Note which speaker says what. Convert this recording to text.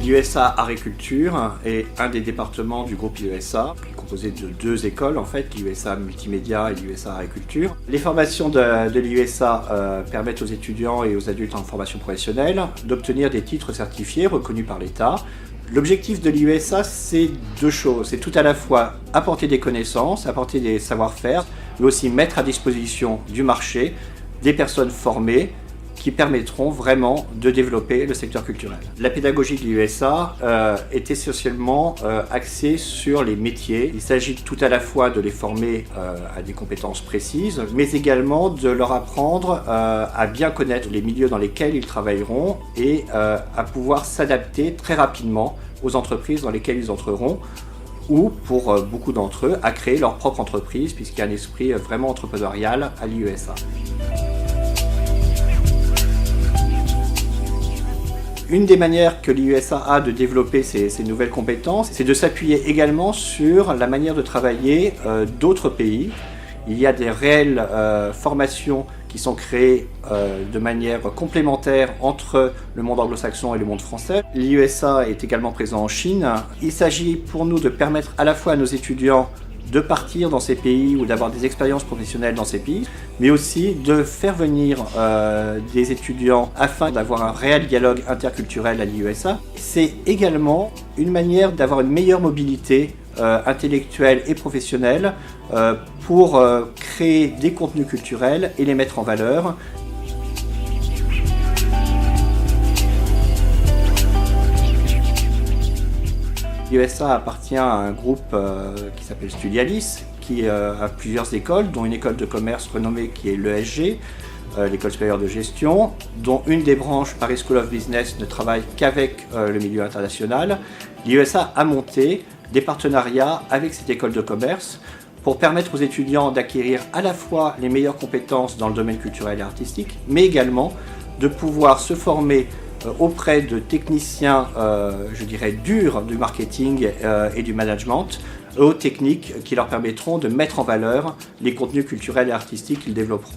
Speaker 1: L'USA Agriculture est un des départements du groupe IESA, composé de deux écoles en fait, l'USA Multimédia et l'USA Agriculture. Les formations de l'USA permettent aux étudiants et aux adultes en formation professionnelle d'obtenir des titres certifiés reconnus par l'État. L'objectif de l'USA, c'est deux choses. C'est tout à la fois apporter des connaissances, apporter des savoir-faire, mais aussi mettre à disposition du marché des personnes formées qui permettront vraiment de développer le secteur culturel. La pédagogie de l'USA est essentiellement axée sur les métiers. Il s'agit tout à la fois de les former à des compétences précises, mais également de leur apprendre à bien connaître les milieux dans lesquels ils travailleront et à pouvoir s'adapter très rapidement aux entreprises dans lesquelles ils entreront, ou pour beaucoup d'entre eux, à créer leur propre entreprise, puisqu'il y a un esprit vraiment entrepreneurial à l'USA. Une des manières que l'USA a de développer ces nouvelles compétences, c'est de s'appuyer également sur la manière de travailler d'autres pays. Il y a des réelles formations qui sont créées de manière complémentaire entre le monde anglo-saxon et le monde français. L'USA est également présent en Chine. Il s'agit pour nous de permettre à la fois à nos étudiants de partir dans ces pays ou d'avoir des expériences professionnelles dans ces pays, mais aussi de faire venir des étudiants afin d'avoir un réel dialogue interculturel à l'USA. C'est également une manière d'avoir une meilleure mobilité intellectuelle et professionnelle pour créer des contenus culturels et les mettre en valeur. L'USA appartient à un groupe qui s'appelle Studialis, qui a plusieurs écoles, dont une école de commerce renommée qui est l'ESG, l'école supérieure de gestion, dont une des branches, Paris School of Business, ne travaille qu'avec le milieu international. L'USA a monté des partenariats avec cette école de commerce pour permettre aux étudiants d'acquérir à la fois les meilleures compétences dans le domaine culturel et artistique, mais également de pouvoir se former auprès de techniciens, je dirais, durs du marketing et du management, aux techniques qui leur permettront de mettre en valeur les contenus culturels et artistiques qu'ils développeront.